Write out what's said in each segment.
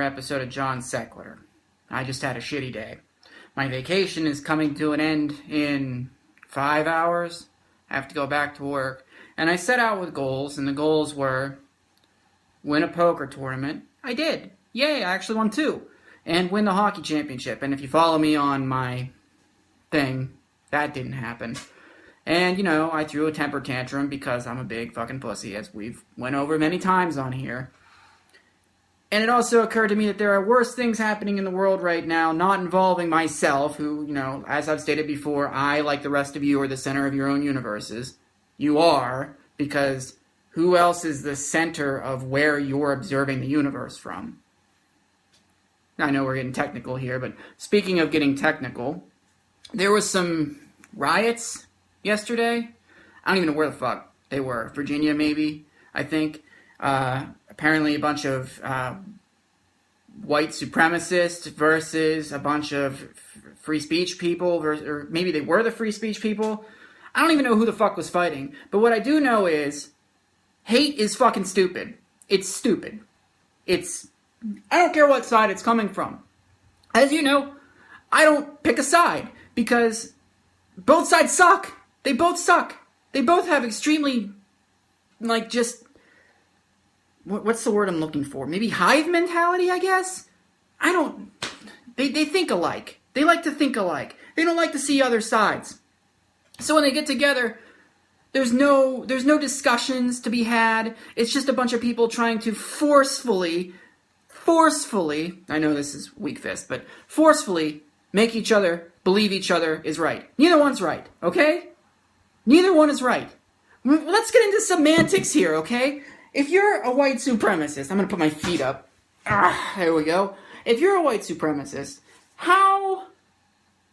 another episode of Johnsequitur. I just had a shitty day. My vacation is coming to an end in 5 hours. I have to go back to work. And I set out with goals, and the goals were win a poker tournament. I did. Yay, I actually won 2. And win the hockey championship. And if you follow me on my thing, that didn't happen. And, you know, I threw a temper tantrum because I'm a big fucking pussy, as we've went over many times on here. And it also occurred to me that there are worse things happening in the world right now, not involving myself, who, you know, as I've stated before, I, like the rest of you, are the center of your own universes. You are, because who else is the center of where you're observing the universe from? I know we're getting technical here, but speaking of getting technical, there was some riots yesterday. I don't even know where the fuck they were. Virginia, maybe, I think. Apparently a bunch of white supremacists versus a bunch of free speech people, or maybe they were the free speech people. I don't even know who the fuck was fighting. But what I do know is hate is fucking stupid. It's stupid. I don't care what side it's coming from. As you know, I don't pick a side because both sides suck. They both suck. They both have extremely, what's the word I'm looking for? Maybe hive mentality, I guess? They think alike. They like to think alike. They don't like to see other sides. So when they get together, there's no discussions to be had. It's just a bunch of people trying to forcefully, I know this is weak fist, but forcefully make each other believe each other is right. Neither one's right, okay? Neither one is right. Let's get into semantics here, okay? If you're a white supremacist, I'm going to put my feet up. There we go. If you're a white supremacist,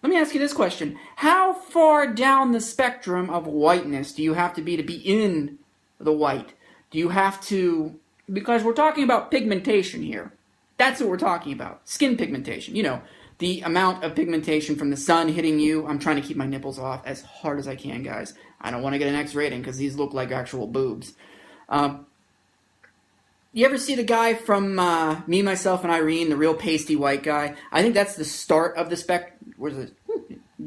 let me ask you this question. How far down the spectrum of whiteness do you have to be in the white? Do you have to, because we're talking about pigmentation here. That's what we're talking about. Skin pigmentation. You know, the amount of pigmentation from the sun hitting you. I'm trying to keep my nipples off as hard as I can, guys. I don't want to get an X rating because these look like actual boobs. You ever see the guy from Me, Myself, and Irene, the real pasty white guy? I think that's the start of the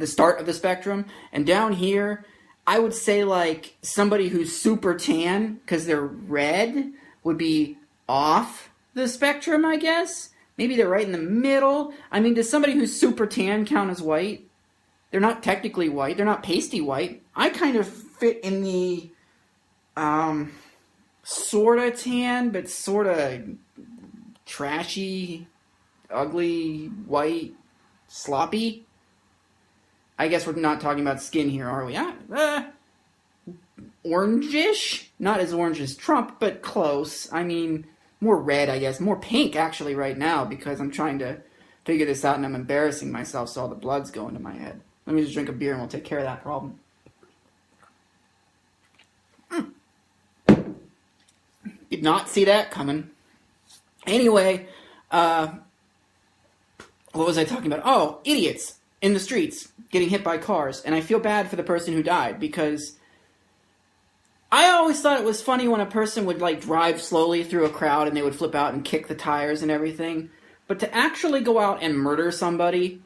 start of the spectrum. And down here, I would say like somebody who's super tan because they're red would be off the spectrum, I guess. Maybe they're right in the middle. I mean, does somebody who's super tan count as white? They're not technically white. They're not pasty white. I kind of fit in the sort of tan, but sort of trashy, ugly, white, sloppy. I guess we're not talking about skin here, are we? Orangish? Not as orange as Trump, but close. I mean, more red, I guess. More pink, actually, right now, because I'm trying to figure this out and I'm embarrassing myself, so all the blood's going to my head. Let me just drink a beer and we'll take care of that problem. Did not see that coming. Anyway, what was I talking about? Oh, idiots in the streets getting hit by cars. And I feel bad for the person who died because I always thought it was funny when a person would like drive slowly through a crowd and they would flip out and kick the tires and everything. But to actually go out and murder somebody,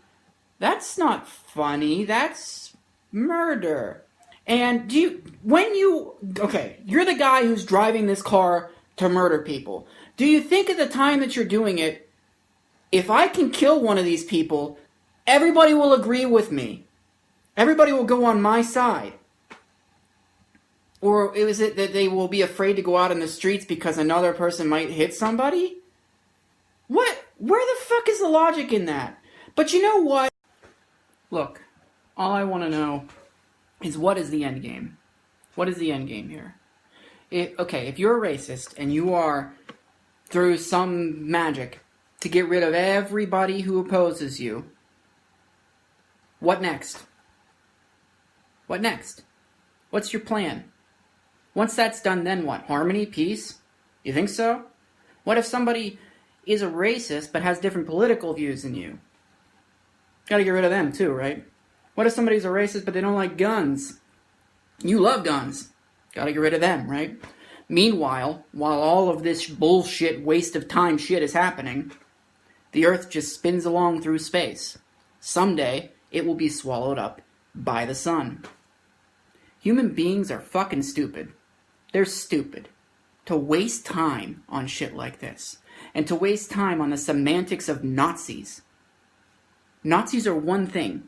that's not funny. That's murder. And you're the guy who's driving this car to murder people. Do you think at the time that you're doing it, if I can kill one of these people, everybody will agree with me? Everybody will go on my side? Or is it that they will be afraid to go out in the streets because another person might hit somebody? What? Where the fuck is the logic in that? But you know what? Look, all I want to know is what is the end game? What is the end game here? If you're a racist and you are, through some magic, to get rid of everybody who opposes you, what next? What next? What's your plan? Once that's done, then what? Harmony? Peace? You think so? What if somebody is a racist but has different political views than you? Gotta get rid of them too, right? What if somebody's a racist but they don't like guns? You love guns. Gotta get rid of them, right? Meanwhile, while all of this bullshit, waste of time shit is happening, The Earth just spins along through space. Someday, it will be swallowed up by the sun. Human beings are fucking stupid. They're stupid. To waste time on shit like this. And to waste time on the semantics of Nazis. Nazis are one thing.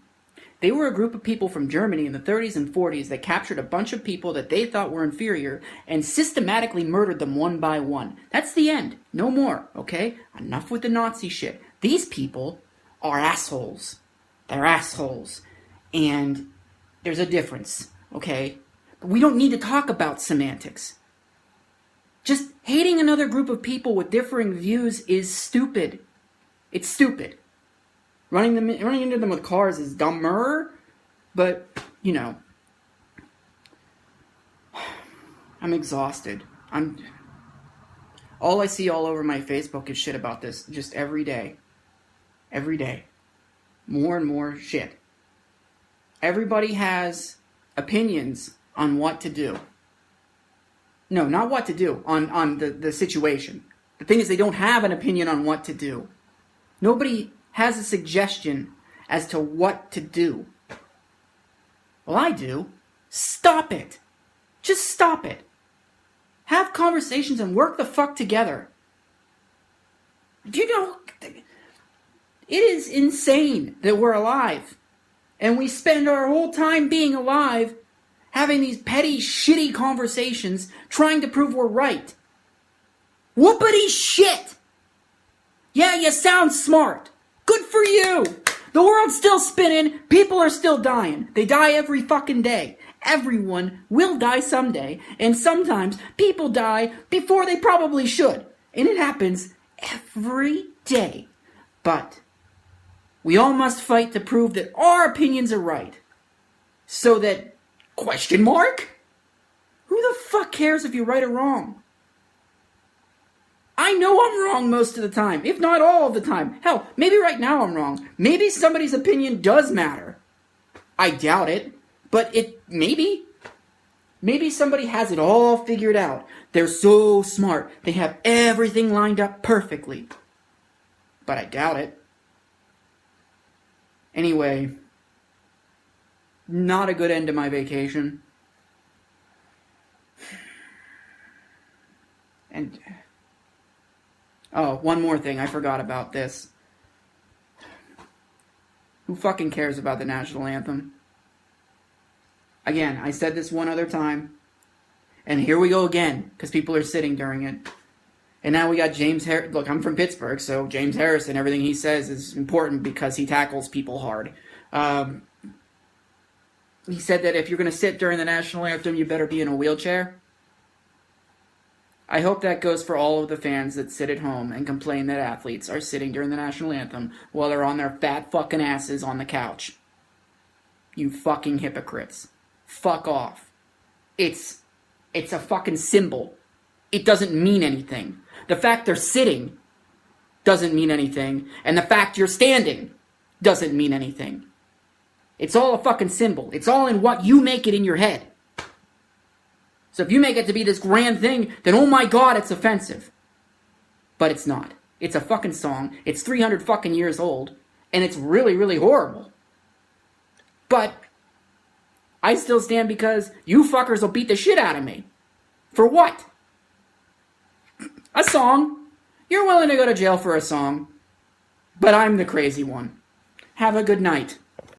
They were a group of people from Germany in the 30s and 40s that captured a bunch of people that they thought were inferior and systematically murdered them one by one. That's the end. No more, okay? Enough with the Nazi shit. These people are assholes. They're assholes. And there's a difference, okay? But we don't need to talk about semantics. Just hating another group of people with differing views is stupid. It's stupid. Running into them with cars is dumber, but, you know, I'm exhausted. All I see all over my Facebook is shit about this, just every day. Every day. More and more shit. Everybody has opinions on what to do. No, not what to do, on the situation. The thing is, they don't have an opinion on what to do. Nobody has a suggestion as to what to do. Well, I do. Stop it. Just stop it. Have conversations and work the fuck together. Do you know, it is insane that we're alive. And we spend our whole time being alive having these petty, shitty conversations trying to prove we're right. Whoopity shit! Yeah, you sound smart. Good for you! The world's still spinning, people are still dying. They die every fucking day. Everyone will die someday, and sometimes people die before they probably should. And it happens every day. But we all must fight to prove that our opinions are right. So that, question mark? Who the fuck cares if you're right or wrong? I know I'm wrong most of the time, if not all of the time. Hell, maybe right now I'm wrong. Maybe somebody's opinion does matter. I doubt it, but maybe. Maybe somebody has it all figured out. They're so smart. They have everything lined up perfectly. But I doubt it. Anyway, not a good end to my vacation. And oh, one more thing. I forgot about this. Who fucking cares about the national anthem? Again, I said this one other time. And here we go again, because people are sitting during it. And now we got James Harrison. Look, I'm from Pittsburgh, so James Harrison, everything he says is important because he tackles people hard. He said that if you're going to sit during the national anthem, you better be in a wheelchair. I hope that goes for all of the fans that sit at home and complain that athletes are sitting during the national anthem while they're on their fat fucking asses on the couch. You fucking hypocrites. Fuck off. It's a fucking symbol. It doesn't mean anything. The fact they're sitting doesn't mean anything, and the fact you're standing doesn't mean anything. It's all a fucking symbol. It's all in what you make it in your head. So if you make it to be this grand thing, then oh my god, it's offensive. But it's not. It's a fucking song. It's 300 fucking years old, and it's really, really horrible. But I still stand because you fuckers will beat the shit out of me. For what? A song. You're willing to go to jail for a song. But I'm the crazy one. Have a good night.